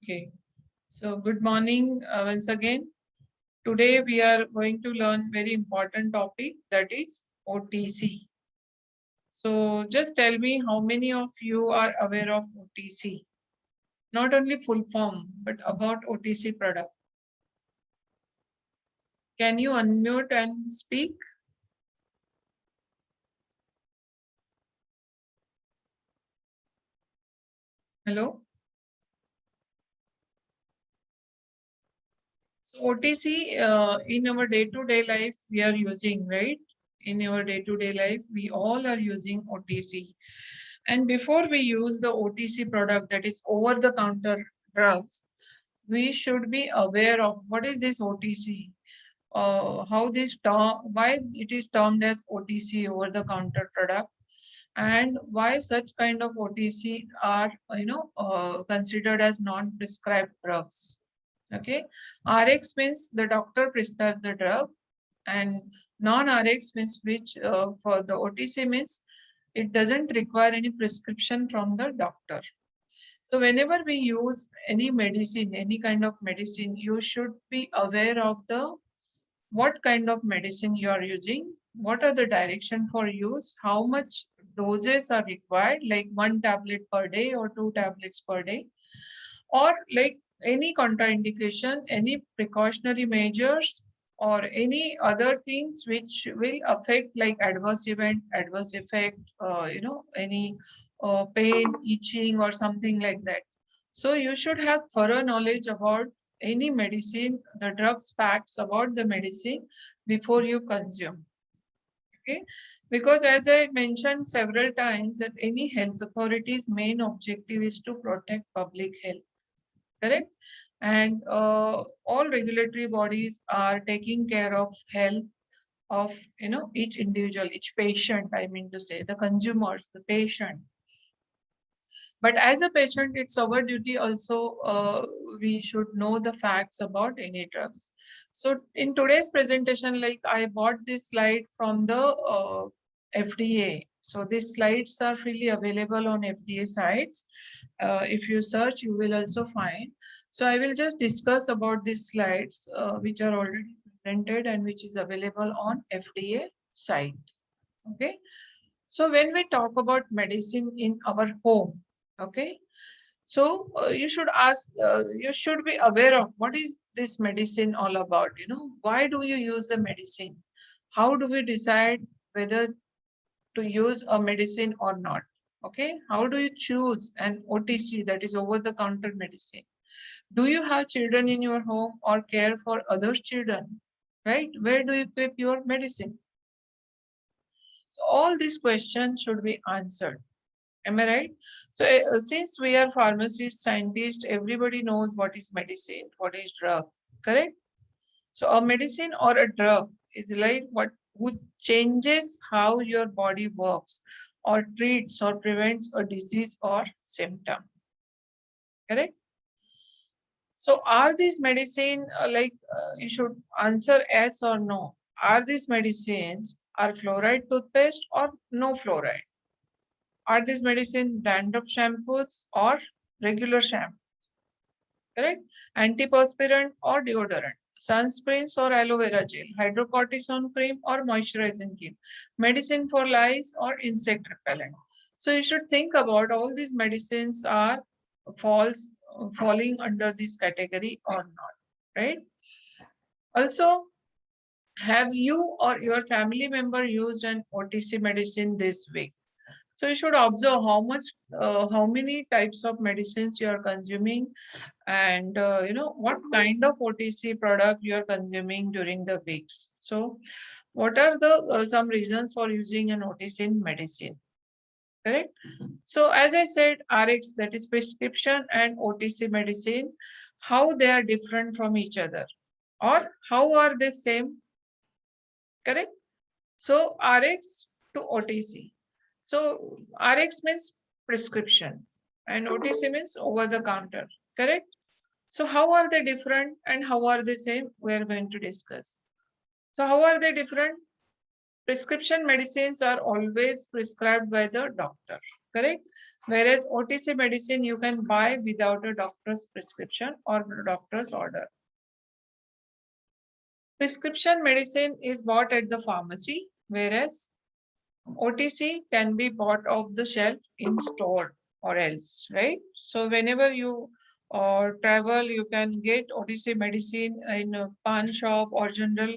Okay, so good morning once again. Today we are going to learn very important topic, that is OTC. So just tell me how many of you are aware of OTC? Not only full form, but about OTC product. Can you unmute and speak? Hello? So OTC in our day-to-day life we are using, right? In our day-to-day life, we all are using OTC. And before we use the OTC product, that is over-the-counter drugs, we should be aware of what is this OTC, how this term, why it is termed as OTC, over-the-counter product, and why such kind of OTC are considered as non-prescribed drugs. Okay, RX means the doctor prescribes the drug, and non-RX means which for the OTC means it doesn't require any prescription from the doctor. So whenever we use any medicine, any kind of medicine, you should be aware of the what kind of medicine you are using, what are the direction for use, how much doses are required, like 1 tablet per day or 2 tablets per day, or like any contraindication, any precautionary measures, or any other things which will affect like adverse event, adverse effect, any pain, itching, or something like that. So you should have thorough knowledge about any medicine, the drugs facts about the medicine before you consume. Okay, because as I mentioned several times that any health authority's main objective is to protect public health, correct? And all regulatory bodies are taking care of health of each individual, each patient, I mean to say the consumers, the patient. But as a patient, it's our duty also, we should know the facts about any drugs. So in today's presentation, like I bought this slide from the FDA. So these slides are freely available on FDA sites. If you search, you will also find. So I will just discuss about these slides, which are already presented and which is available on FDA site. Okay. So when we talk about medicine in our home, okay, so you should ask, you should be aware of what is this medicine all about. Why do you use the medicine? How do we decide whether to use a medicine or not? Okay, how do you choose an OTC, that is over the counter medicine? Do you have children in your home or care for others' children? Right? Where do you keep your medicine? So all these questions should be answered. Am I right? So since we are pharmacists, scientists, everybody knows what is medicine, what is drug, correct? So a medicine or a drug is like what would changes how your body works or treats or prevents a disease or symptom, correct? So are these medicine you should answer yes or no. Are these medicines are fluoride toothpaste or no fluoride? Are these medicine dandruff shampoos or regular shampoo? Correct? Antiperspirant or deodorant, sunscreens or aloe vera gel, hydrocortisone cream or moisturizing cream, medicine for lice or insect repellent. So you should think about all these medicines are falls falling under this category or not, right? Also, have you or your family member used an OTC medicine this week? So you should observe how many types of medicines you are consuming, and what kind of OTC product you are consuming during the weeks. So, what are the some reasons for using an OTC in medicine? Correct. So, as I said, RX, that is prescription, and OTC medicine, how they are different from each other, or how are they same? Correct. So, RX to OTC. So RX means prescription and OTC means over the counter, correct? So how are they different and how are they same? We are going to discuss. So how are they different? Prescription medicines are always prescribed by the doctor. correct? Whereas OTC medicine you can buy without a doctor's prescription or doctor's order. Prescription medicine is bought at the pharmacy, whereas OTC can be bought off the shelf in store or else, right? So whenever you travel, you can get OTC medicine in a pawn shop or general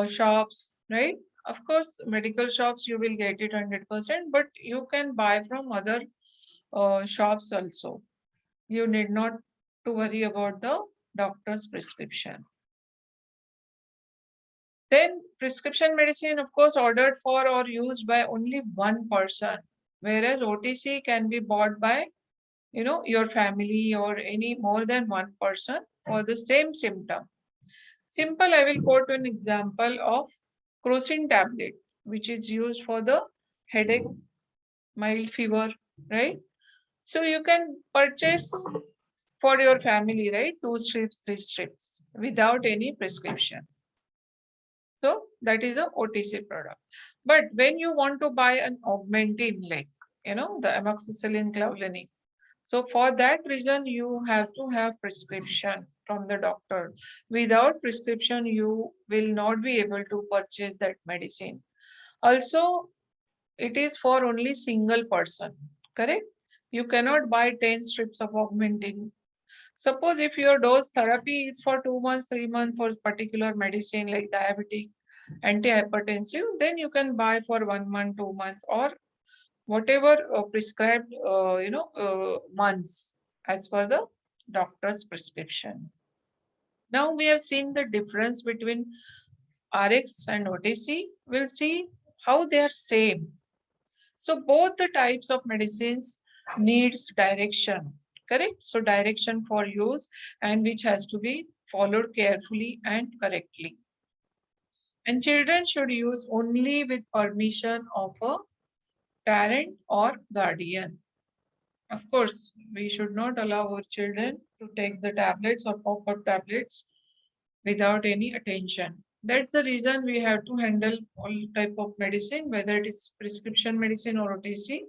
shops, right? Of course, medical shops you will get it 100%, but you can buy from other shops also. You need not to worry about the doctor's prescription. Then prescription medicine, of course, ordered for or used by only one person, whereas OTC can be bought by, your family or any more than one person for the same symptom. Simple, I will quote an example of crocin tablet, which is used for the headache, mild fever, right? So you can purchase for your family, right? 2 strips, 3 strips without any prescription. So that is a OTC product. But when you want to buy an augmentin, like, the amoxicillin clavulanic, so for that reason, you have to have prescription from the doctor. Without prescription, you will not be able to purchase that medicine. Also, it is for only single person, correct? You cannot buy 10 strips of augmentin. Suppose if your dose therapy is for 2 months, 3 months for particular medicine like diabetic, antihypertensive, then you can buy for 1 month, 2 months, or whatever prescribed, months as per the doctor's prescription. Now we have seen the difference between RX and OTC. We'll see how they are same. So both the types of medicines needs direction, correct? So direction for use and which has to be followed carefully and correctly. And children should use only with permission of a parent or guardian. Of course, we should not allow our children to take the tablets or pop-up tablets without any attention. That's the reason we have to handle all type of medicine, whether it is prescription medicine or OTC.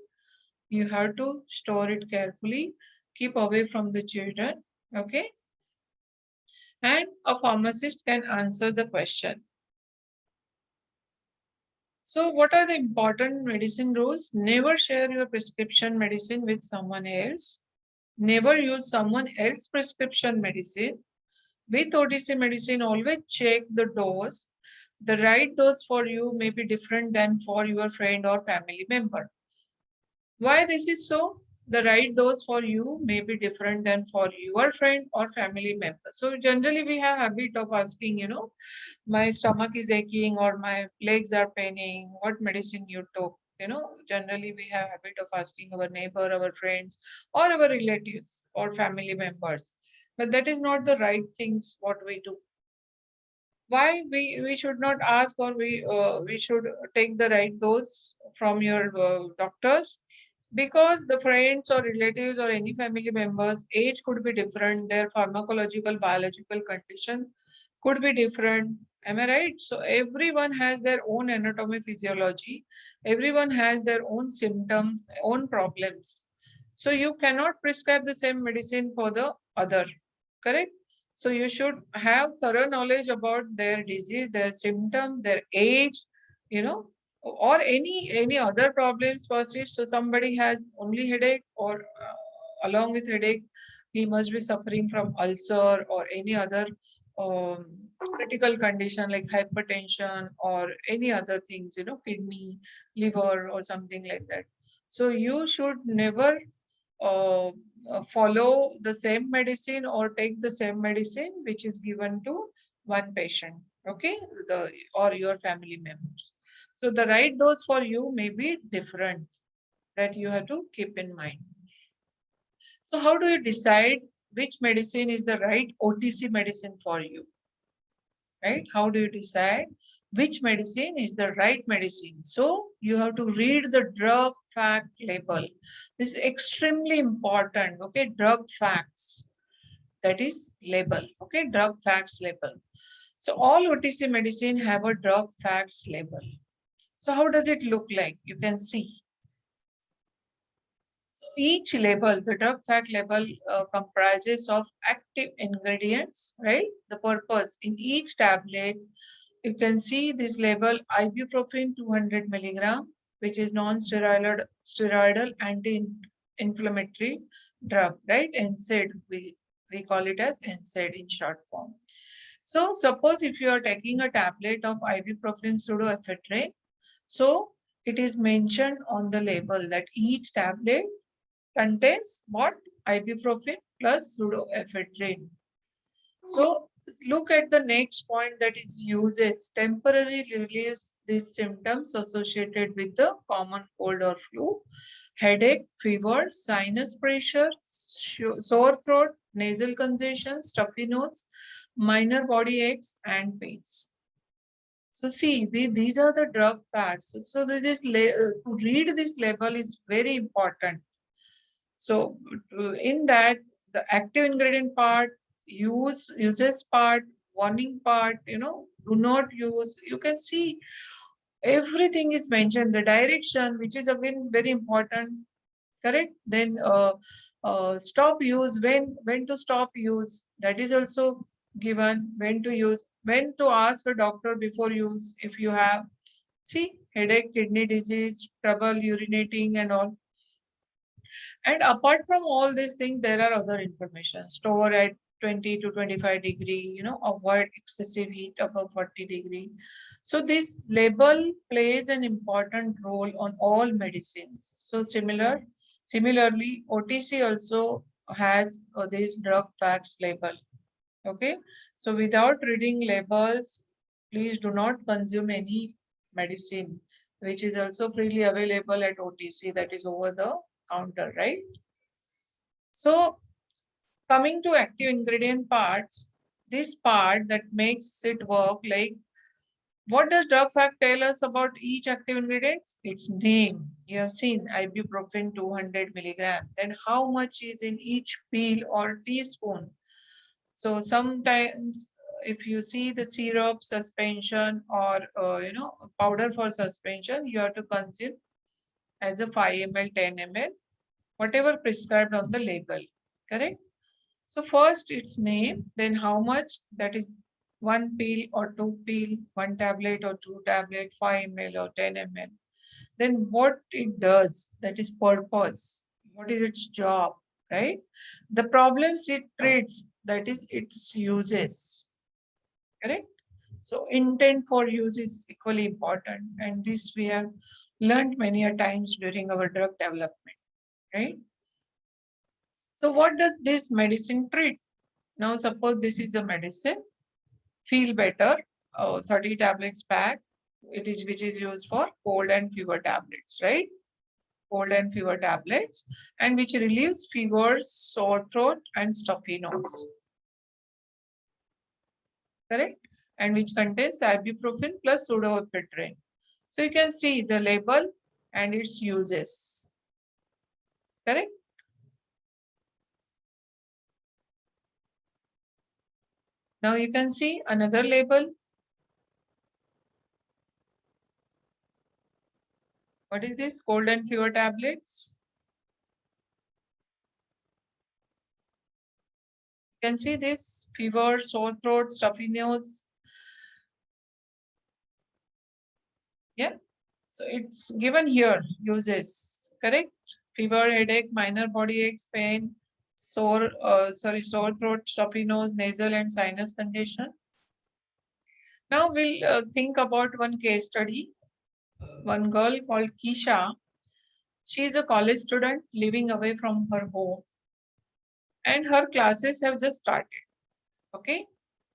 You have to store it carefully, keep away from the children, okay? And a pharmacist can answer the question. So what are the important medicine rules? Never share your prescription medicine with someone else. Never use someone else's prescription medicine. With OTC medicine, always check the dose. The right dose for you may be different than for your friend or family member. Why this is so? The right dose for you may be different than for your friend or family member. So generally we have habit of asking, my stomach is aching or my legs are paining, what medicine you took? Generally we have habit of asking our neighbor, our friends, or our relatives or family members. But that is not the right things what we do. Why we should not ask, or we should take the right dose from your doctors? Because the friends or relatives or any family members age could be different, their pharmacological biological condition could be different. Am I right? So everyone has their own anatomy, physiology, everyone has their own symptoms, own problems. So you cannot prescribe the same medicine for the other, correct? So you should have thorough knowledge about their disease, their symptom, their age, or any other problems persist. So somebody has only headache, or along with headache, he must be suffering from ulcer or any other critical condition like hypertension or any other things, kidney, liver, or something like that. So you should never uh, follow the same medicine or take the same medicine which is given to one patient, okay, or your family members. So the right dose for you may be different, that you have to keep in mind. So how do you decide which medicine is the right OTC medicine for you? Right? How do you decide which medicine is the right medicine? So you have to read the drug fact label. This is extremely important. Okay, drug facts. That is label. Okay, drug facts label. So all OTC medicine have a drug facts label. So how does it look like? You can see. Each label, the drug fact label comprises of active ingredients, right? The purpose in each tablet, you can see this label ibuprofen 200 milligram, which is non-steroidal anti-inflammatory drug, right? NSAID, we call it as NSAID in short form. So suppose if you are taking a tablet of ibuprofen pseudoephedrine, so it is mentioned on the label that each tablet contains what? Ibuprofen plus pseudoephedrine. So look at the next point, that is uses temporarily relieves these symptoms associated with the common cold or flu, headache, fever, sinus pressure, sore throat, nasal congestion, stuffy nose, minor body aches and pains. So see, these are the drug facts. So to read this label is very important. So in that, the active ingredient part, uses part, warning part, do not use. You can see everything is mentioned. The direction, which is again very important, correct? Then stop use, when to stop use, that is also given. When to use, when to ask a doctor before use if you have, see, headache, kidney disease, trouble urinating and all. And apart from all these things, there are other information. Store at 20 to 25 degree, avoid excessive heat above 40 degree. So this label plays an important role on all medicines. So similarly, OTC also has this drug facts label. Okay. So without reading labels, please do not consume any medicine, which is also freely available at OTC, that is over the counter, right? So coming to active ingredient parts, this part that makes it work, like what does drug fact tell us about each active ingredient? Its name. You have seen ibuprofen 200 milligram. Then how much is in each pill or teaspoon? So sometimes if you see the syrup suspension or powder for suspension, you have to consume as a 5 ml, 10 ml, whatever prescribed on the label, correct? So first its name, then how much, that is one pill or two pill, one tablet or two tablet, 5 ml or 10 ml. Then what it does, that is purpose. What is its job, right? The problems it treats, that is its uses, correct? So intent for use is equally important. And this we have learned many a times during our drug development, right? So what does this medicine treat? Now suppose this is a medicine, feel better, 30 tablets pack, which is used for cold and fever tablets, right? Cold and fever tablets, and which relieves fever, sore throat and stuffy nose, correct? And which contains ibuprofen plus pseudoephedrine. So you can see the label and its uses, correct? Now you can see another label. What is this? Cold and fever tablets. You can see this: fever, sore throat, stuffy nose. Yeah. So it's given here, uses, correct? Fever, headache, minor body aches, pain, sore throat, stuffy nose, nasal and sinus congestion. Now we'll think about one case study. One girl called Kisha. She is a college student living away from her home, and her classes have just started. Okay.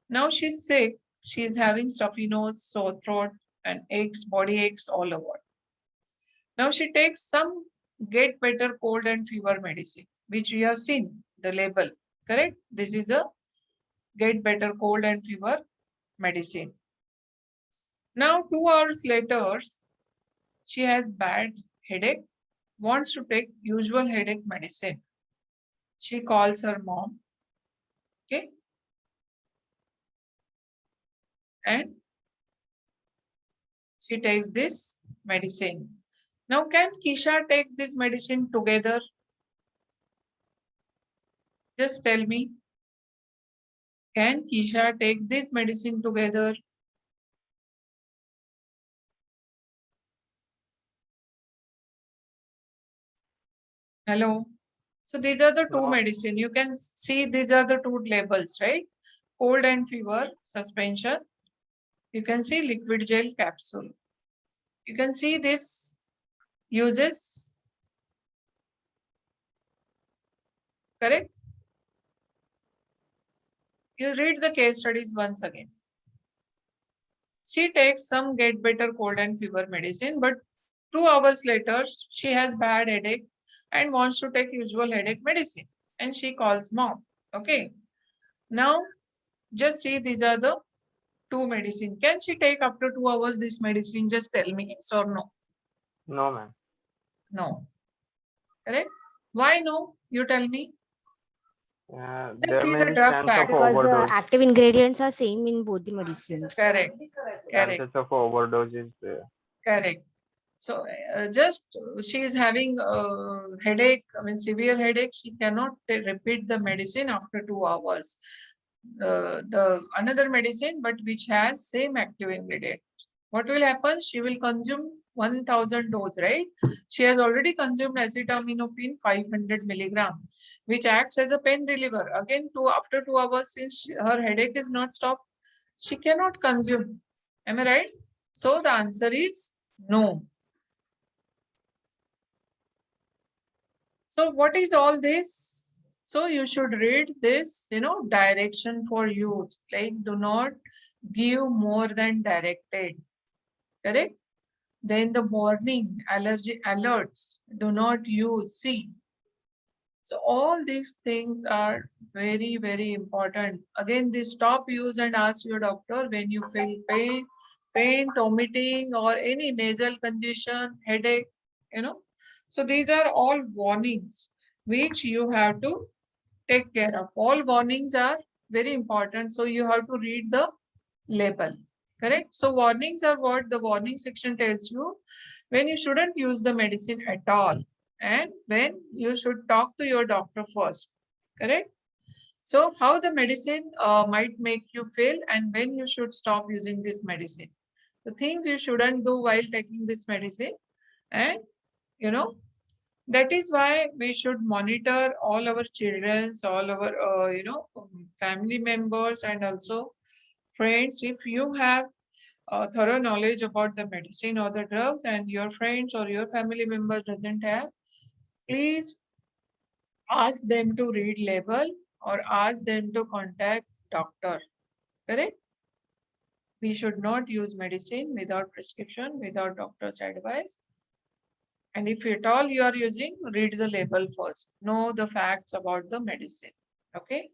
Now she's sick. She is having stuffy nose, sore throat, and aches, body aches all over. Now she takes some get better cold and fever medicine, which we have seen the label, correct? This is a get better cold and fever medicine. Now 2 hours later, she has bad headache, wants to take usual headache medicine. She calls her mom, okay? And she takes this medicine. Now can Kisha take this medicine together? Just tell me. Can Kisha take this medicine together? Hello. So these are the two No. medicine. You can see these are the two labels, right? Cold and fever suspension. You can see liquid gel capsule. You can see this uses, correct? You read the case studies once again. She takes some get better cold and fever medicine, but 2 hours later, she has bad headache and wants to take usual headache medicine. And she calls mom. Okay. Now, just see these are the two medicine. Can she take after 2 hours this medicine? Just tell me yes or no. No, ma'am. No. Correct? Why no? You tell me. Just There see may the be drug chance of facts. Because the overdose. active ingredients are same in both the medicines. Correct. Correct. Chances of overdose is there. Correct. So just she is having a headache, I mean severe headache. She cannot repeat the medicine after 2 hours. The another medicine, but which has same active ingredient. What will happen? She will consume 1000 dose, right? She has already consumed acetaminophen 500 milligram, which acts as a pain reliever. Again, after 2 hours, since her headache is not stopped, she cannot consume. Am I right? So the answer is no. So what is all this? So you should read this, direction for use. Like do not give more than directed. Correct? Then the warning, allergy alerts, do not use. See. So all these things are very, very important. Again, this stop use and ask your doctor when you feel pain, vomiting, or any nasal congestion, headache, you know. So these are all warnings which you have to take care of. All warnings are very important. So you have to read the label. Correct? So warnings are what the warning section tells you when you shouldn't use the medicine at all and when you should talk to your doctor first. Correct? So how the medicine might make you feel and when you should stop using this medicine. The things you shouldn't do while taking this medicine, and you know that is why we should monitor all our children's, all our family members and also friends. If you have thorough knowledge about the medicine or the drugs and your friends or your family members doesn't have, please ask them to read label or ask them to contact doctor. Correct? We should not use medicine without prescription, without doctor's advice. And if at all you are using, read the label first. Know the facts about the medicine. Okay.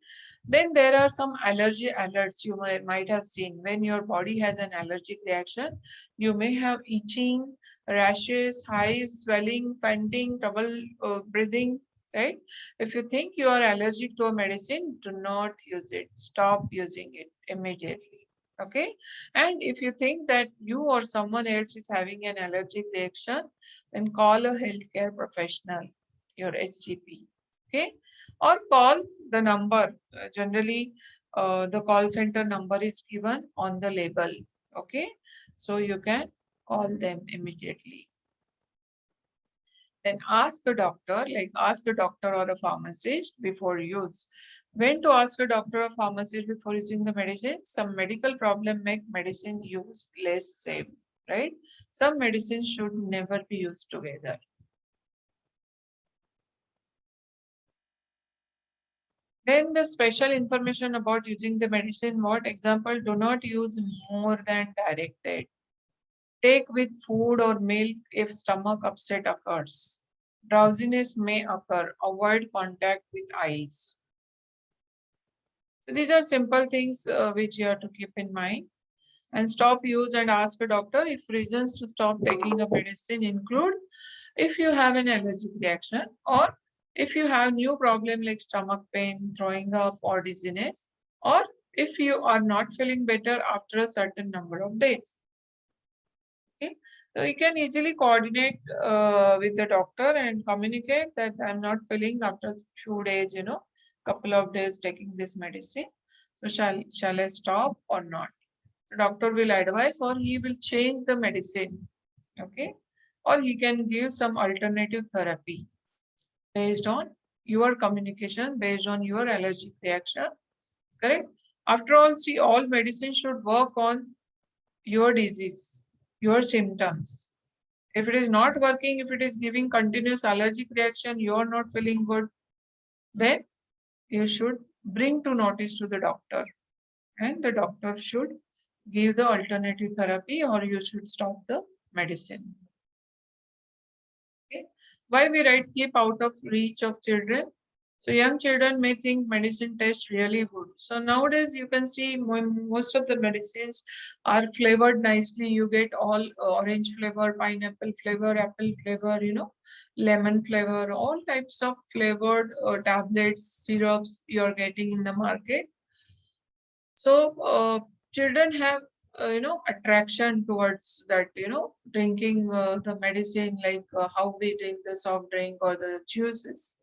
Then there are some allergy alerts you might have seen. When your body has an allergic reaction, you may have itching, rashes, hives, swelling, fainting, trouble breathing, right? If you think you are allergic to a medicine, do not use it. Stop using it immediately. Okay. And if you think that you or someone else is having an allergic reaction, then call a healthcare professional, your HCP. Okay. Or call the number. Generally, the call center number is given on the label. Okay. So you can call them immediately. Then ask a doctor, like ask a doctor or a pharmacist before use. When to ask a doctor or pharmacist before using the medicine? Some medical problem make medicine use less safe, right? Some medicines should never be used together. Then the special information about using the medicine, what example, do not use more than directed. Take with food or milk if stomach upset occurs. Drowsiness may occur. Avoid contact with eyes. So these are simple things which you have to keep in mind. And stop use and ask a doctor if reasons to stop taking a medicine include if you have an allergic reaction or if you have new problem like stomach pain, throwing up or dizziness, or if you are not feeling better after a certain number of days. Okay. So you can easily coordinate with the doctor and communicate that I'm not feeling after few days, couple of days taking this medicine. So shall I stop or not? The doctor will advise, or he will change the medicine. Okay. Or he can give some alternative therapy based on your communication, based on your allergic reaction. Correct? After all, see, all medicine should work on your disease, your symptoms. If it is not working, if it is giving continuous allergic reaction, you are not feeling good, then you should bring to notice to the doctor, and the doctor should give the alternative therapy, or you should stop the medicine. Okay. Why we write keep out of reach of children? So young children may think medicine tastes really good. So nowadays you can see most of the medicines are flavored nicely. You get all orange flavor, pineapple flavor, apple flavor, lemon flavor, all types of flavored tablets, syrups you are getting in the market. So children have attraction towards that, drinking the medicine, like how we drink the soft drink or the juices.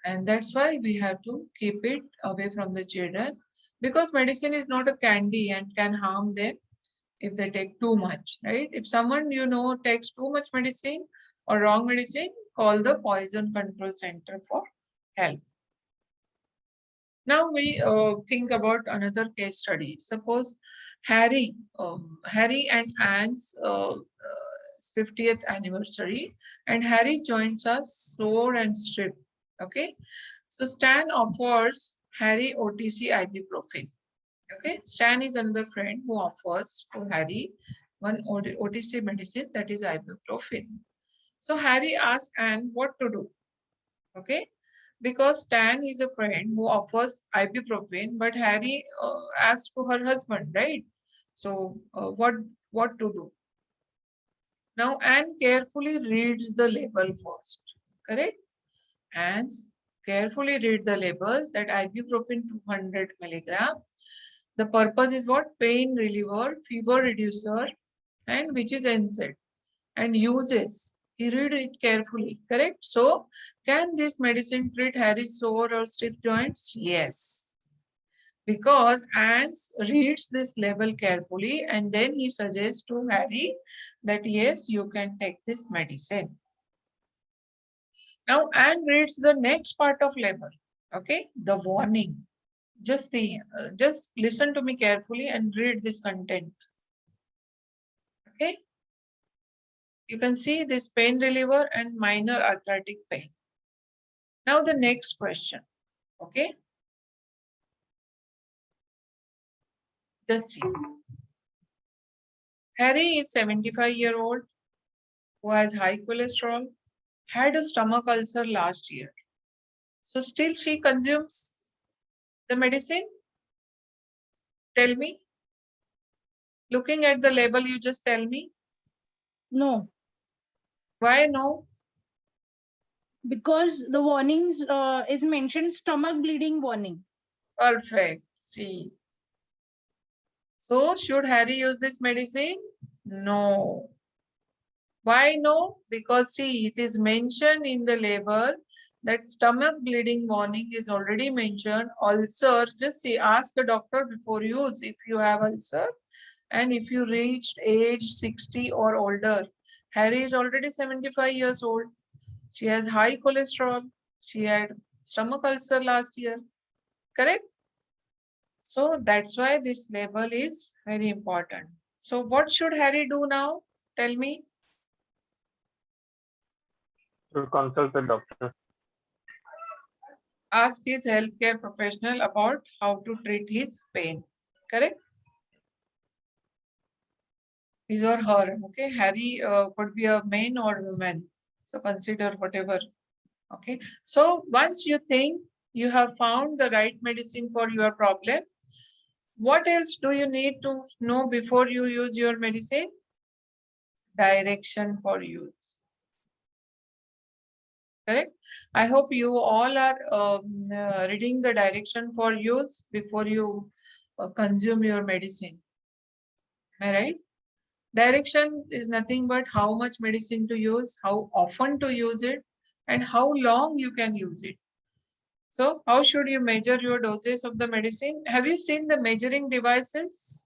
And that's why we have to keep it away from the children, because medicine is not a candy and can harm them if they take too much, right? If someone takes too much medicine or wrong medicine, call the poison control center for help. Now we think about another case study. Suppose Harry and Anne's 50th anniversary, and Harry joins us sore and strip. Okay, so Stan offers Harry OTC ibuprofen. Okay, Stan is another friend who offers to Harry one OTC medicine, that is ibuprofen. So Harry asks Anne what to do. Okay, because Stan is a friend who offers ibuprofen, but Harry asks to her husband, right? So what to do? Now Anne carefully reads the label first. Correct? And carefully read the labels that ibuprofen 200 milligram. The purpose is what? Pain reliever, fever reducer, and which is NSAID, and uses. He read it carefully, correct? So, can this medicine treat Harry's sore or stiff joints? Yes. Because Anne reads this label carefully, and then he suggests to Harry that yes, you can take this medicine. Now, Anne reads the next part of label, okay? The warning. Just listen to me carefully and read this content. Okay? You can see this pain reliever and minor arthritic pain. Now the next question. Okay? Just see. Harry is 75-year-old who has high cholesterol, had a stomach ulcer last year. So still she consumes the medicine? Tell me. Looking at the label, you just tell me. No, Why no? because the warnings is mentioned stomach bleeding warning. Perfect. See. So should Harry use this medicine? No. Why no? Because see, it is mentioned in the label that stomach bleeding warning is already mentioned. Ulcer, just see, ask a doctor before use if you have ulcer. And if you reached age 60 or older, Harry is already 75 years old. She has high cholesterol. She had stomach ulcer last year. Correct? So that's why this label is very important. So what should Harry do now? Tell me. To consult the doctor. Ask his healthcare professional about how to treat his pain. Correct? His or her. Okay. Harry could be a man or woman. So consider whatever. Okay. So once you think you have found the right medicine for your problem, what else do you need to know before you use your medicine? Direction for use. Correct? I hope you all are reading the direction for use before you consume your medicine. Am I right? Direction is nothing but how much medicine to use, how often to use it, and how long you can use it. So how should you measure your doses of the medicine? Have you seen the measuring devices?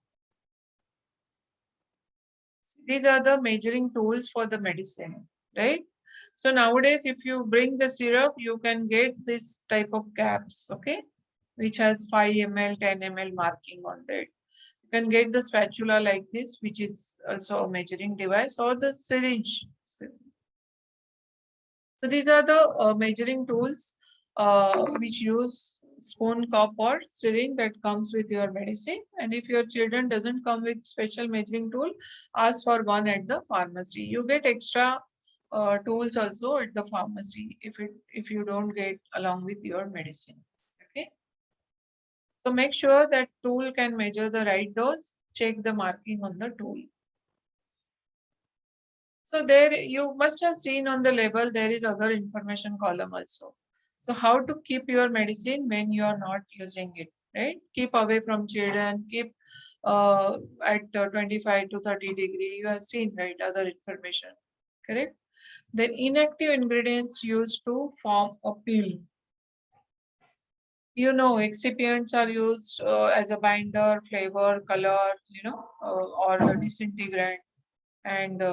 These are the measuring tools for the medicine, right? So nowadays, if you bring the syrup, you can get this type of caps, okay, which has 5 ml, 10 ml marking on that. You can get the spatula like this, which is also a measuring device, or the syringe. So these are the measuring tools which use spoon, cup, or syringe that comes with your medicine. And if your children doesn't come with special measuring tool, ask for one at the pharmacy. You get extra tools also at the pharmacy if you don't get along with your medicine. Okay. So make sure that tool can measure the right dose. Check the marking on the tool. So there you must have seen on the label, there is other information column also. So how to keep your medicine when you are not using it, right? Keep away from children, keep at 25 to 30 degree. You have seen, right, other information, correct? Then inactive ingredients used to form a pill. You know, excipients are used as a binder, flavor, color, or the disintegrant, and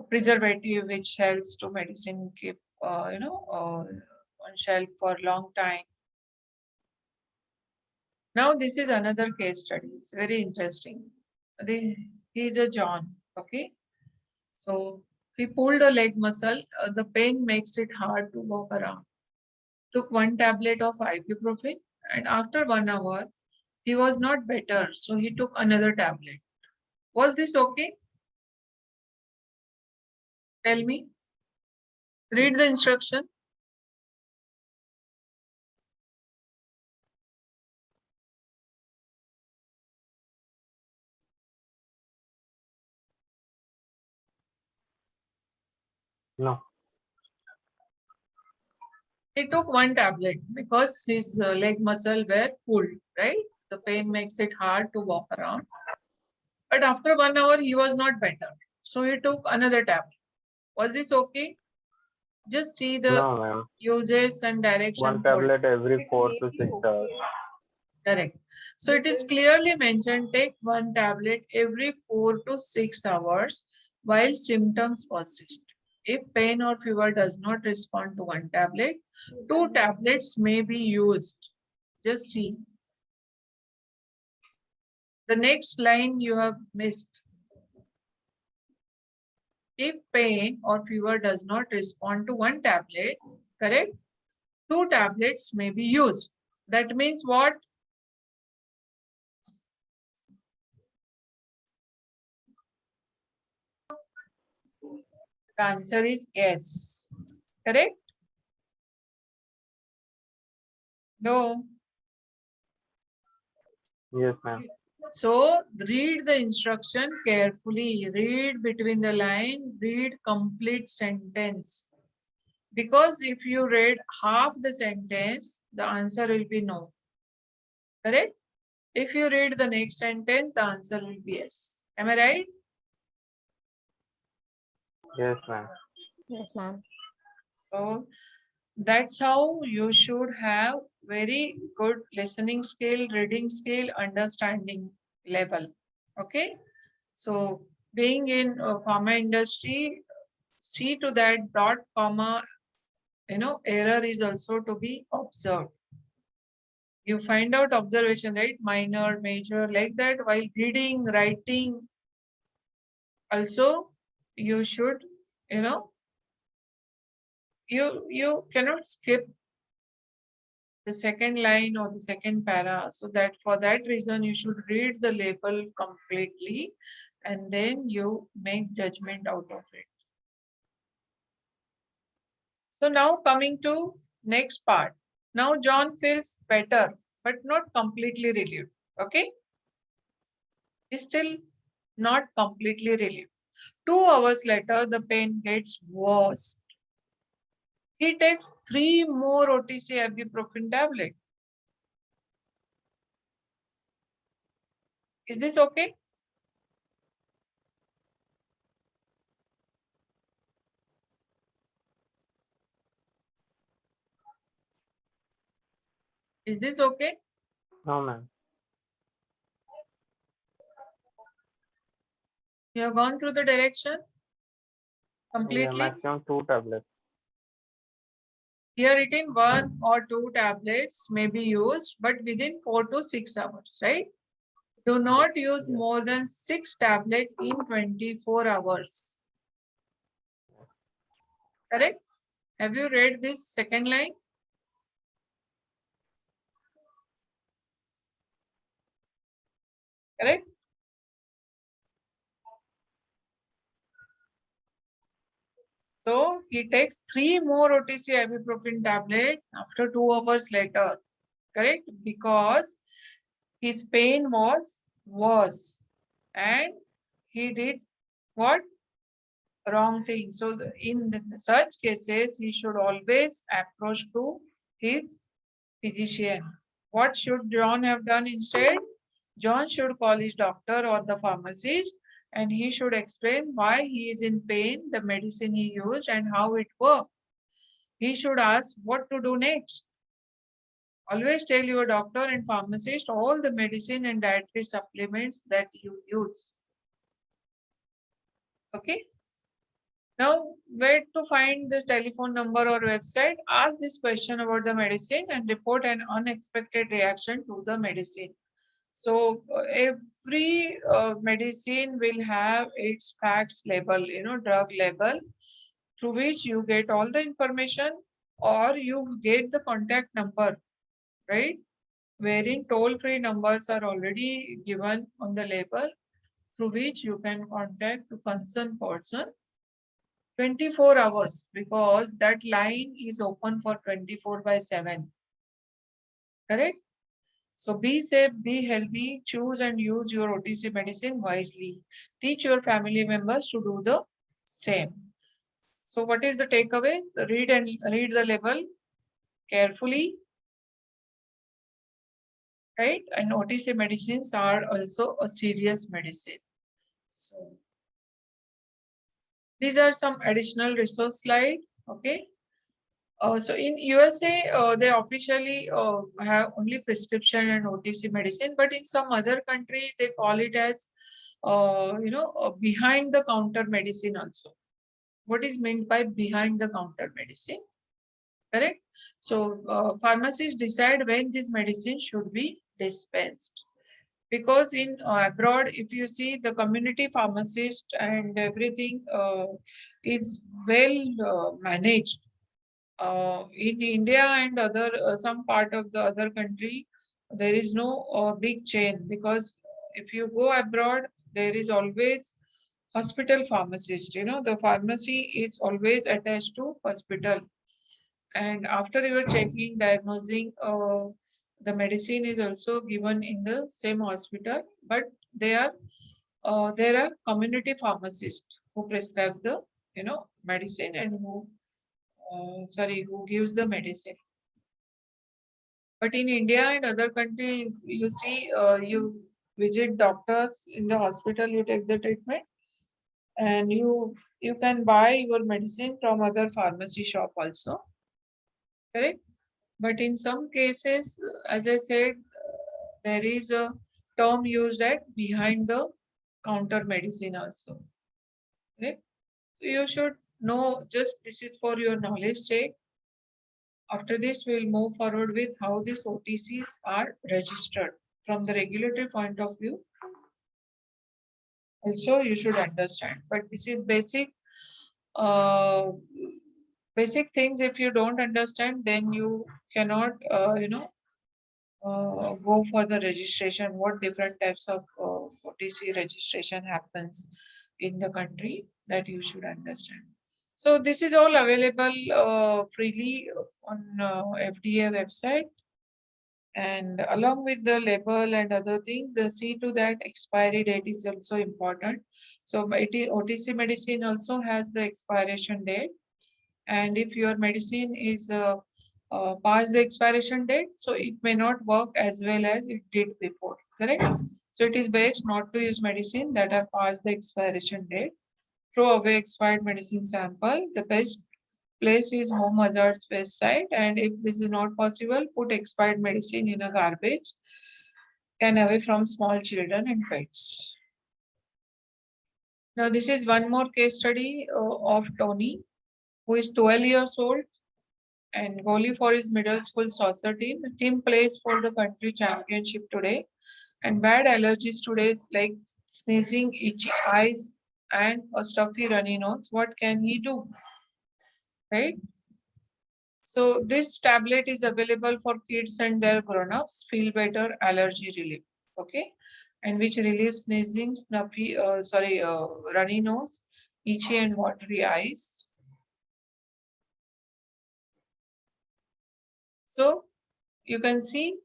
preservative, which helps to medicine keep on shelf for long time. Now this is another case study. It's very interesting. He's a John. Okay, so he pulled a leg muscle. The pain makes it hard to walk around. Took one tablet of ibuprofen, and after 1 hour, he was not better. So he took another tablet. Was this okay? Tell me. Read the instruction. No. He took one tablet because his leg muscle were pulled, right? The pain makes it hard to walk around. But after 1 hour, he was not better. So he took another tablet. Was this okay? Just see the No, ma'am. uses and direction. One tablet every 4 to 6 hours. Correct. So it is clearly mentioned, take one tablet every 4 to 6 hours while symptoms persist. If pain or fever does not respond to one tablet, 2 tablets may be used. Just see. The next line you have missed. If pain or fever does not respond to one tablet, correct? 2 tablets may be used. That means what? The answer is yes. Correct? No. Yes, ma'am. So read the instruction carefully. Read between the line. Read complete sentence. Because if you read half the sentence, the answer will be no. Correct? If you read the next sentence, the answer will be yes. Am I right? Yes, ma'am. Yes, ma'am. So that's how you should have very good listening skill, reading skill, understanding level. Okay. So being in pharma industry, see to that dot, comma, error is also to be observed. You find out observation, right? Minor, major, like that while reading, writing. Also, you should, you cannot skip the second line or the second para. So that for that reason, you should read the label completely and then you make judgment out of it. So now coming to next part. Now John feels better, but not completely relieved. Okay. He's still not completely relieved. 2 hours later, the pain gets worse. He takes 3 more OTC ibuprofen tablet. Is this okay? Is this okay? No, ma'am. You have gone through the direction Yeah, completely? maximum 2 tablets. Here written 1 or 2 tablets may be used, but within 4 to 6 hours, right? Do not use Yes. more than 6 tablets in 24 hours. Correct? Have you read this second line? Correct? So he takes 3 more OTC ibuprofen tablet after 2 hours later. Correct? Because his pain was worse and he did what? Wrong thing. So such cases, he should always approach to his physician. What should John have done instead? John should call his doctor or the pharmacist and he should explain why he is in pain, the medicine he used and how it worked. He should ask what to do next. Always tell your doctor and pharmacist all the medicine and dietary supplements that you use. Okay. Now, where to find the telephone number or website? Ask this question about the medicine and report an unexpected reaction to the medicine. So every medicine will have its facts label, drug label, through which you get all the information or you get the contact number, right? Wherein toll-free numbers are already given on the label, through which you can contact the concerned person 24 hours because that line is open for 24/7. Correct? So be safe, be healthy, choose and use your OTC medicine wisely. Teach your family members to do the same. So what is the takeaway? Read the label carefully, right? And OTC medicines are also a serious medicine. So these are some additional resource slide. Okay. So in USA, they officially have only prescription and OTC medicine, but in some other country, they call it as, behind the counter medicine also. What is meant by behind the counter medicine? Correct? So pharmacists decide when this medicine should be dispensed. Because in abroad, if you see the community pharmacist and everything is well managed. In India and other some part of the other country, there is no big chain because if you go abroad, there is always hospital pharmacist. The pharmacy is always attached to hospital, and after you are checking, diagnosing, the medicine is also given in the same hospital, but they are there are community pharmacists who prescribe the medicine and who gives the medicine. But in India and other countries, you see, you visit doctors in the hospital, you take the treatment, and you can buy your medicine from other pharmacy shop also. Correct? But in some cases, as I said, there is a term used at behind the counter medicine also. Correct? So you should know, just this is for your knowledge sake. After this, we'll move forward with how these OTCs are registered from the regulatory point of view. Also, you should understand, but this is uh, basic things. If you don't understand, then you cannot, go for the registration. What different types of OTC registration happens in the country that you should understand. So this is all available freely on FDA website. And along with the label and other things, the see to that expiry date is also important. So OTC medicine also has the expiration date. And if your medicine is past the expiration date, so it may not work as well as it did before, correct? So it is best not to use medicine that are past the expiration date. Throw away expired medicine sample. The best place is home hazards waste site, and if this is not possible, put expired medicine in a garbage and away from small children and pets. Now, this is one more case study of Tony, who is 12 years old and goalie for his middle school soccer team. The team plays for the country championship today, and bad allergies today like sneezing, itchy eyes, and a stuffy runny nose. What can he do? Right? So this tablet is available for kids and their grown-ups. Feel better allergy relief. Okay, and which relieves sneezing, runny nose, itchy and watery eyes. So you can see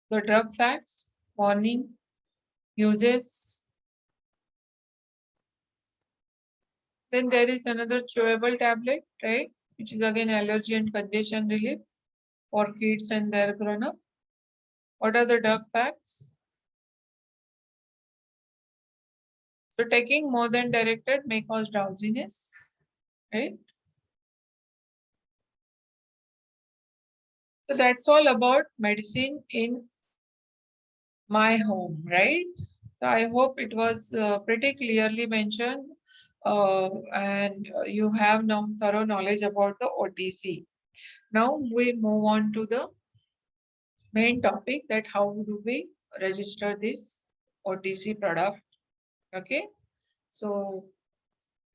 the drug facts, warning, uses. Then there is another chewable tablet, right? Which is again allergy and congestion relief for kids and their grown-up. What are the drug facts? So taking more than directed may cause drowsiness, right? So that's all about medicine in my home, right? So I hope it was pretty clearly mentioned, and you have now thorough knowledge about the OTC. Now we move on to the main topic, that how do we register this OTC product. Okay, so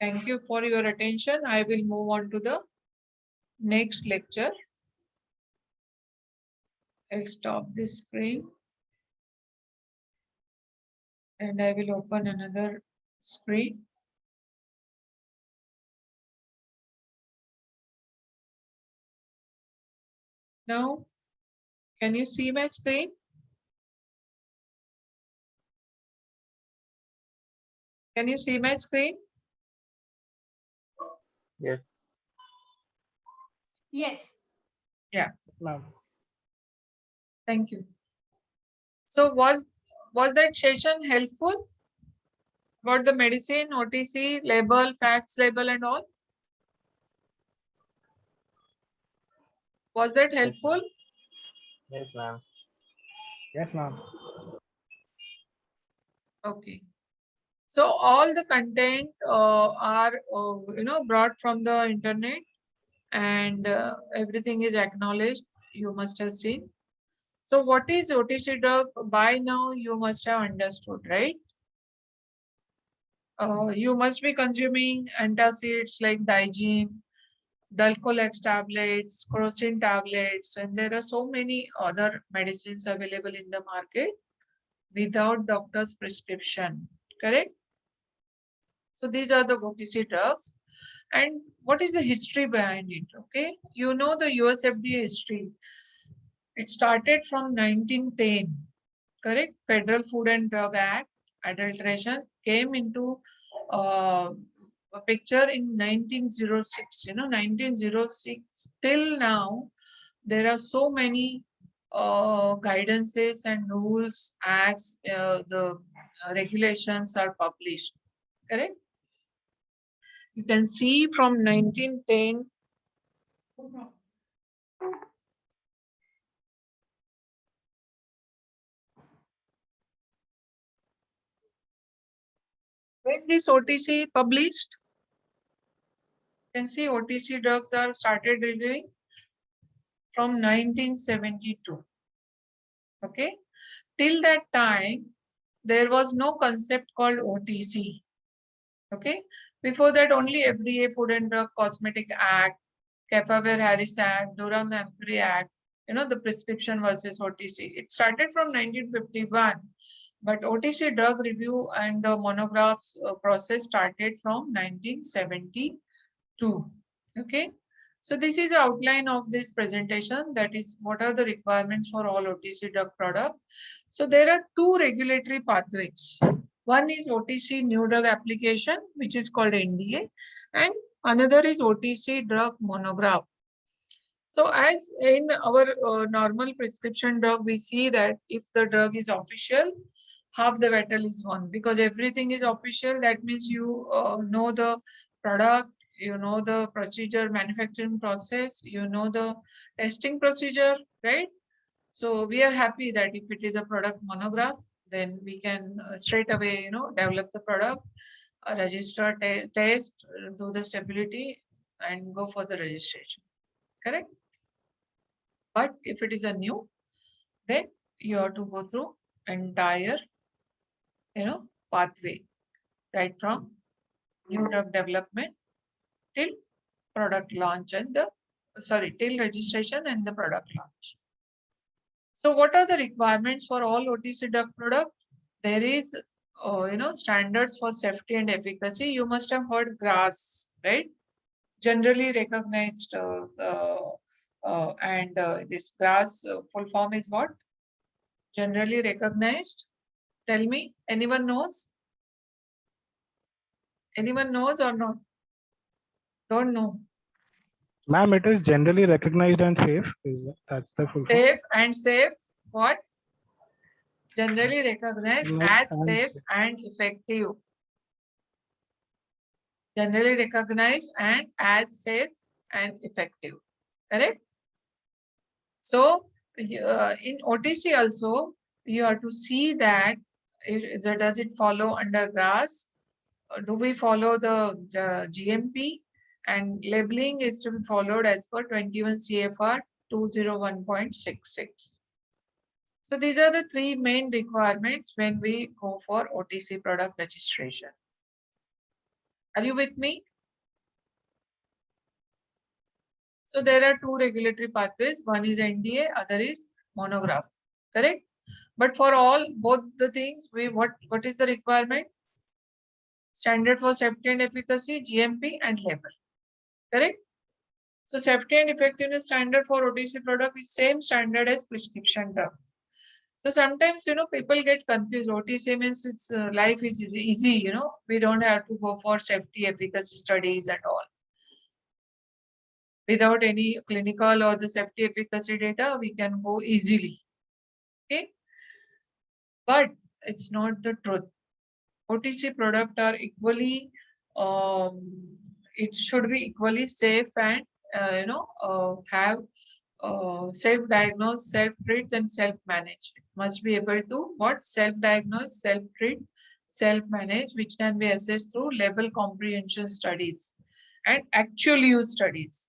thank you for your attention. I will move on to the next lecture. I'll stop this screen and I will open another screen. Now, can you see my screen? Can you see my screen? Yes, Yes. Yeah, ma'am. thank you. So was that session helpful about the medicine, OTC, label, facts label and all? Was that helpful? Yes, ma'am. Yes, ma'am. Okay. So all the content are brought from the internet, and everything is acknowledged. You must have seen. So what is OTC drug? By now you must have understood, right? You must be consuming antacids like Digene, Dulcolax tablets, Crocin tablets, and there are so many other medicines available in the market without doctor's prescription, correct? So these are the OTC drugs. And what is the history behind it? Okay, you know the US FDA history. It started from 1910, correct? Federal Food and Drug Act, adulteration came into a picture in 1906. 1906 till now, there are so many guidances and rules, acts, the regulations are published, correct? You can see from 1910. When this OTC published, you can see OTC drugs are started reviewing from 1972. Okay, till that time, there was no concept called OTC. Okay, before that, only FDA Food and Drug Cosmetic Act, Kefauver-Harris Act, Durham-Ampury Act, the prescription versus OTC. It started from 1951, but OTC drug review and the monographs process started from 1972. Okay, so this is the outline of this presentation. That is, what are the requirements for all OTC drug product. So there are two regulatory pathways. One is OTC new drug application, which is called NDA, and another is OTC drug monograph. So as in our normal prescription drug, we see that if the drug is official, half the battle is won, because everything is official. That means you know the product, you know the procedure, manufacturing process, you know the testing procedure, right? So we are happy that if it is a product monograph, then we can straight away, you know, develop the product, register, test, do the stability, and go for the registration. Correct? But if it is a new, then you have to go through entire, you know, pathway, right from new drug development till product launch and the till registration and the product launch. So what are the requirements for all OTC drug product? There is, you know, standards for safety and efficacy. You must have heard GRAS, right? Generally recognized, and this GRAS full form is what? Generally recognized. Tell me, anyone knows? Anyone knows or not? Don't know. Ma'am, it is generally recognized and safe. That's the full form. Safe and safe. What? Generally recognized Recognized as and safe safe. and effective. Generally recognized and as safe and effective. Correct? So in OTC also, you have to see that does it follow under GRAS? Do we follow the GMP? And labeling is to be followed as per 21 CFR 201.66. So these are the three main requirements when we go for OTC product registration. Are you with me? So there are two regulatory pathways. One is NDA, other is monograph. Correct? But for all both the things, what is the requirement? Standard for safety and efficacy, GMP and label. Correct? So safety and effectiveness standard for OTC product is same standard as prescription drug. So sometimes, you know, people get confused. OTC means it's life is easy, you know, we don't have to go for safety efficacy studies at all. Without any clinical or the safety efficacy data, we can go easily. Okay. But it's not the truth. OTC products are equally, it should be equally safe and, you know, have self-diagnose, self-treat and self-manage. It must be able to what? Self-diagnose, self-treat, self-manage, which can be assessed through label comprehension studies and actual use studies.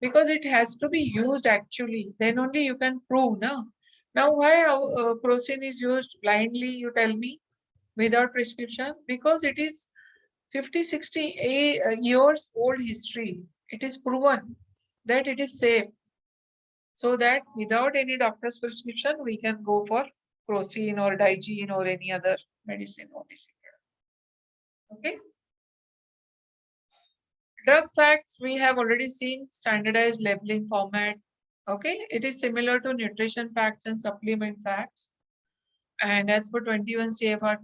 Because it has to be used actually, then only you can prove. No? Now, why Crocin is used blindly, you tell me, without prescription? Because it is 50, 60 years old history. It is proven that it is safe. So that without any doctor's prescription, we can go for Crocin or Digene or any other medicine. Okay. Drug facts, we have already seen standardized labeling format. Okay, it is similar to nutrition facts and supplement facts. And as per 21 CFR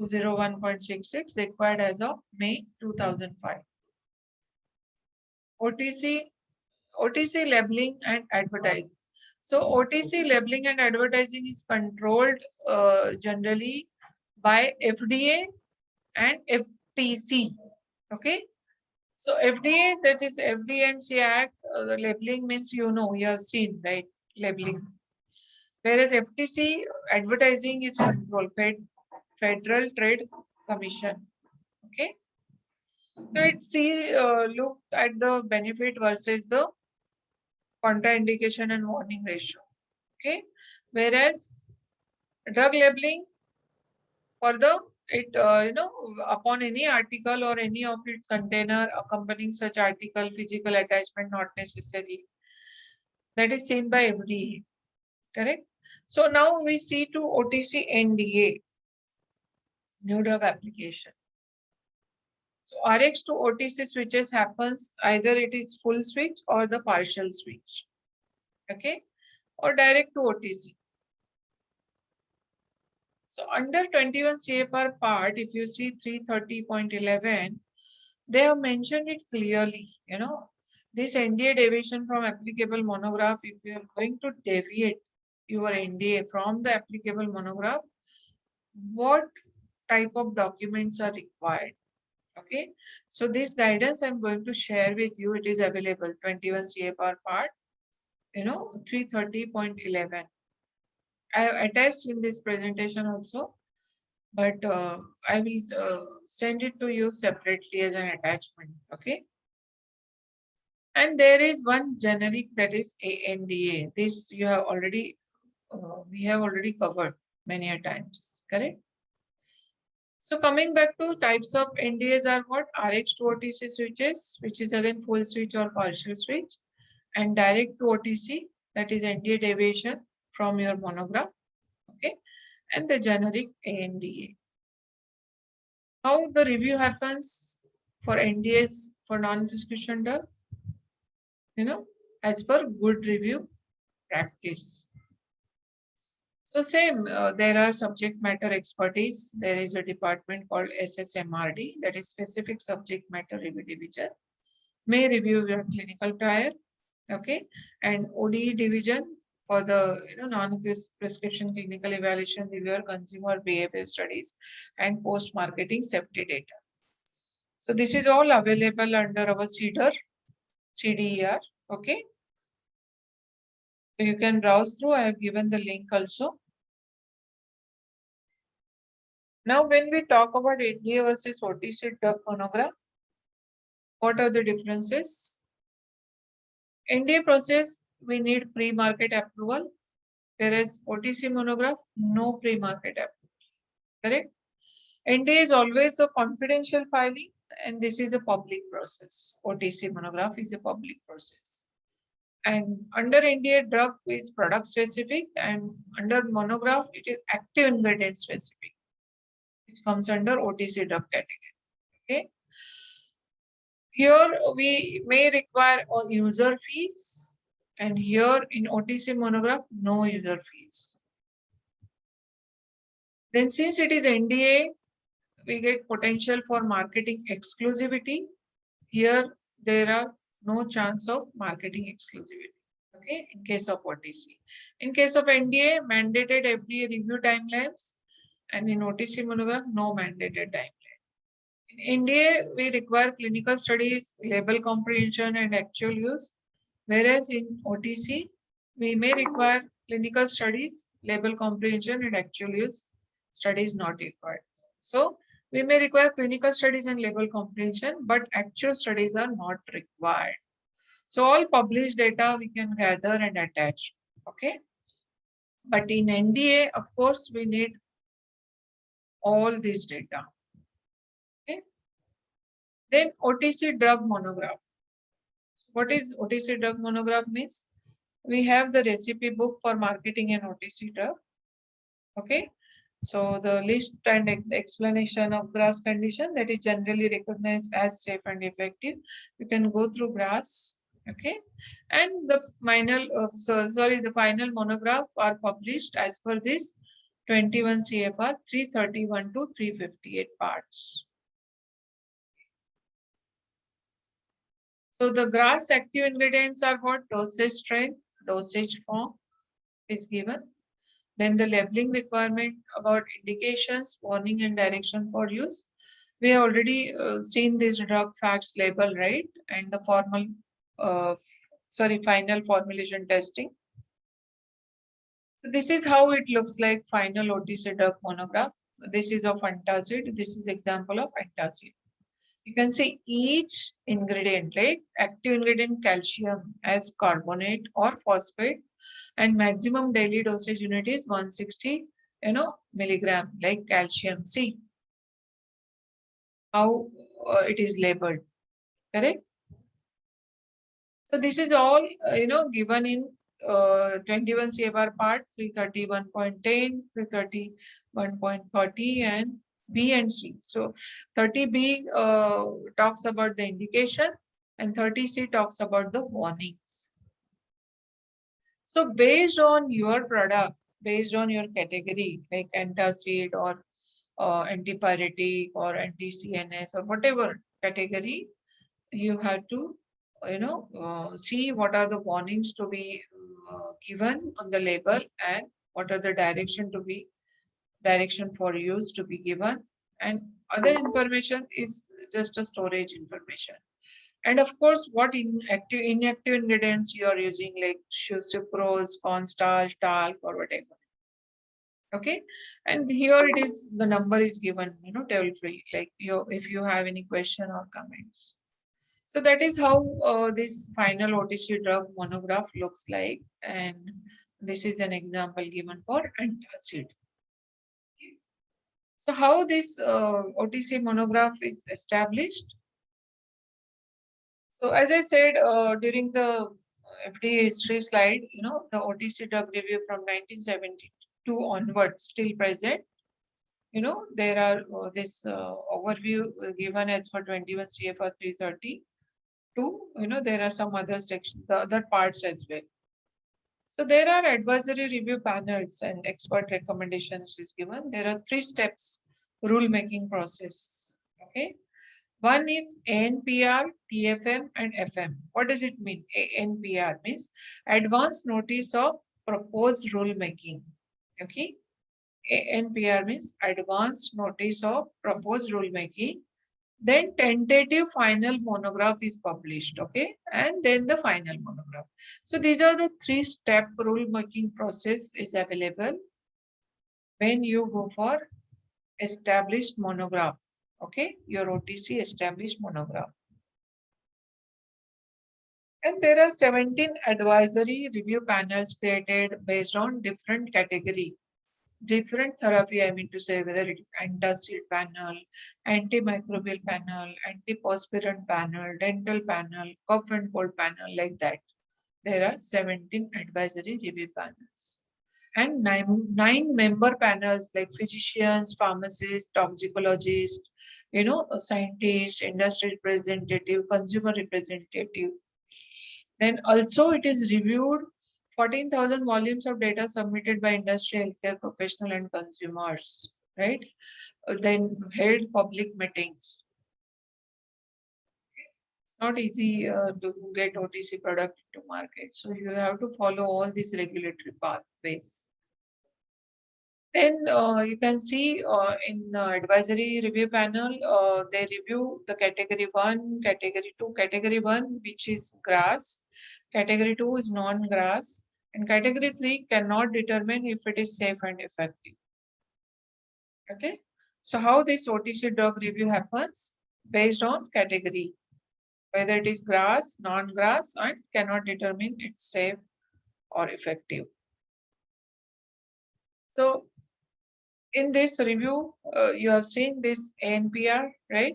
201.66 required as of May 2005. OTC labeling and advertising. So OTC labeling and advertising is controlled generally by FDA and FTC. Okay. So FDA, that is FD&C Act, the labeling means, you know, you have seen, right? Labeling. Whereas FTC, advertising is controlled, Federal Trade Commission. Okay. So it look at the benefit versus the contraindication and warning ratio. Okay. Whereas drug labeling for the you know, upon any article or any of its container accompanying such article, physical attachment not necessary. That is seen by FDA. Correct? So now we see to OTC NDA, new drug application. So RX to OTC switches happens, either it is full switch or the partial switch. Okay? Or direct to OTC. So under 21 CFR part, if you see 330.11, they have mentioned it clearly, you know, this NDA deviation from applicable monograph, if you are going to deviate your NDA from the applicable monograph, what type of documents are required? Okay, so this guidance I'm going to share with you. It is available 21 CFR part, 330.11. I have attached in this presentation also, but I will send it to you separately as an attachment. Okay. And there is one generic, that is ANDA. This you have already, we have already covered many a times, correct? So coming back to types of NDAs are what? RX to OTC switches, which is again full switch or partial switch, and direct to OTC, that is NDA deviation from your monograph. Okay, and the generic ANDA. How the review happens for NDAs for non-prescription drug? As per good review practice. So same, there are subject matter expertise. There is a department called SSMRD, that is Specific Subject Matter Review Division, may review your clinical trial. Okay, and ODE division for the non-prescription clinical evaluation, reviewer, consumer behavior studies, and post-marketing safety data. So this is all available under our CDER. Okay. So you can browse through. I have given the link also. Now, when we talk about NDA versus OTC drug monograph, what are the differences? NDA process, we need pre-market approval, whereas OTC monograph, no pre-market approval. Correct? NDA is always a confidential filing, and this is a public process. OTC monograph is a public process. And under NDA, drug is product specific, and under monograph, it is active ingredient specific, which comes under OTC drug category. Okay. Here we may require a user fees, and here in OTC monograph, no user fees. Then since it is NDA, we get potential for marketing exclusivity. Here there are no chance of marketing exclusivity. Okay, in case of OTC. In case of NDA, mandated FDA review timelines, and in OTC monograph, no mandated timeline. In NDA, we require clinical studies, label comprehension, and actual use, whereas in OTC, we may require clinical studies, label comprehension, and actual use. Studies not required. So we may require clinical studies and label comprehension, but actual studies are not required. So all published data we can gather and attach. Okay. But in NDA, of course, we need all this data. Okay. Then OTC drug monograph. What is OTC drug monograph means? We have the recipe book for marketing an OTC drug. Okay. So the list and explanation of GRAS condition that is generally recognized as safe and effective. You can go through GRAS. Okay. And the final monograph are published as per this 21 CFR 331 to 358 parts. So the GRAS active ingredients are what? Dosage strength, dosage form is given. Then the labeling requirement about indications, warning, and direction for use. We have already seen this drug facts label, right? And the final formulation testing. So this is how it looks like final OTC drug monograph. This is of antacid. This is example of antacid. You can see each ingredient, right? Active ingredient calcium as carbonate or phosphate, and maximum daily dosage unit is 160, milligram, like calcium. See how it is labeled, correct? So this is all, given in 21 CFR part 331.10, 331.30, and B and C. So 30B talks about the indication, and 30C talks about the warnings. So based on your product, based on your category, like antacid or antipyretic or anti-CNS or whatever category, you have to, see what are the warnings to be given on the label, and what are the direction for use to be given, and other information is just a storage information. And of course, what inactive ingredients you are using, like sucrose, cornstarch, talc, or whatever. Okay, and here it is, the number is given, toll free, like if you have any question or comments. So that is how this final OTC drug monograph looks like, and this is an example given for antacid. So how this OTC monograph is established? So as I said during the FDA history slide, the OTC drug review from 1972 onwards still present. There are this overview given as for 21 CFR 330. There are some other sections, the other parts as well. So there are advisory review panels and expert recommendations is given. There are 3 steps rule making process. Okay. One is ANPR, TFM, and FM. What does it mean? ANPR means Advance Notice of Proposed Rule Making. Okay. ANPR means Advance Notice of Proposed Rule Making. Then tentative final monograph is published, okay, and then the final monograph. So these are the 3-step rule making process is available when you go for established monograph, okay, your OTC established monograph. And there are 17 advisory review panels created based on different category. Different therapy, I mean to say, whether it is antacid panel, antimicrobial panel, antiperspirant panel, dental panel, cough and cold panel, like that. There are 17 advisory review panels. And 9 member panels like physicians, pharmacists, toxicologists, scientists, industry representative, consumer representative. Then also it is reviewed 14,000 volumes of data submitted by industry, healthcare professional and consumers, right? Then held public meetings. It's not easy to get OTC product to market. So you have to follow all these regulatory pathways. Then you can see in advisory review panel, they review the category 1, category 2, category 1, which is grass, category 2 is non-grass, and category 3 cannot determine if it is safe and effective. Okay, so how this OTC drug review happens? Based on category, whether it is grass, non-grass, and cannot determine it's safe or effective. So in this review, you have seen this ANPR, right?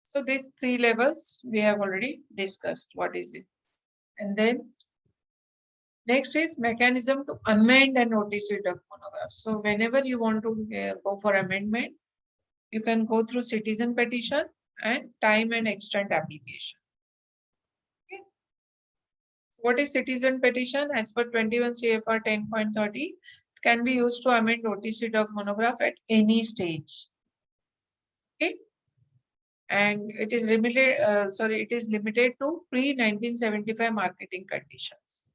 So these 3 levels we have already discussed. What is it? And then next is mechanism to amend an OTC drug monograph. So whenever you want to go for amendment, you can go through citizen petition and time and extent application. Okay. What is citizen petition? As per 21 CFR 10.30, it can be used to amend OTC drug monograph at any stage. Okay. And it is limited, it is limited to pre-1975 marketing conditions.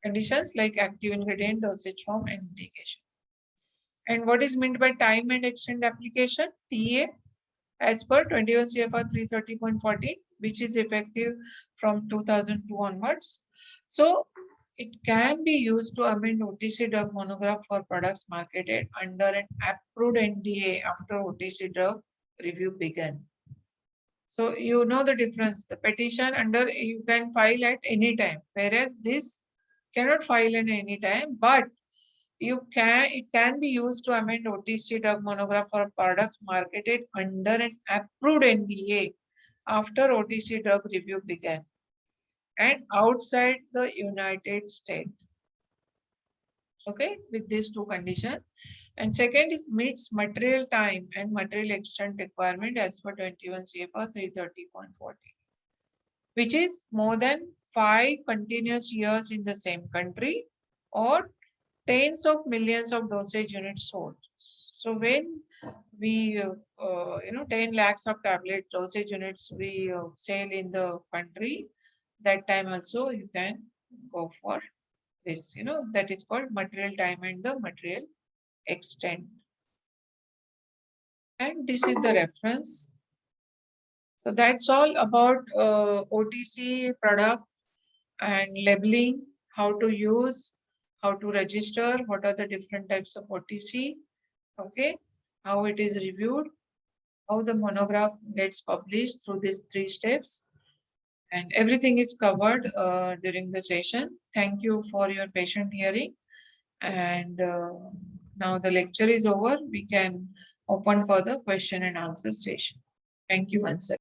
Conditions like active ingredient, dosage form, and indication. And what is meant by time and extent application? TA, as per 21 CFR 330.40, which is effective from 2002 onwards. So it can be used to amend OTC drug monograph for products marketed under an approved NDA after OTC drug review began. So you know the difference. The petition under you can file at any time, whereas this cannot file at any time, but it can be used to amend OTC drug monograph for products marketed under an approved NDA after OTC drug review began and outside the United States. Okay, with these 2 conditions. And second is meets material time and material extent requirement as per 21 CFR 330.40, which is more than 5 continuous years in the same country or tens of millions of dosage units sold. So when we 10 lakhs of tablet dosage units we sell in the country, that time also you can go for this, that is called material time and the material extent. And this is the reference. So that's all about OTC product and labeling, how to use, how to register, what are the different types of OTC, okay, how it is reviewed, how the monograph gets published through these 3 steps, and everything is covered during the session. Thank you for your patient hearing. And now the lecture is over. We can open for the question and answer session. Thank you once again.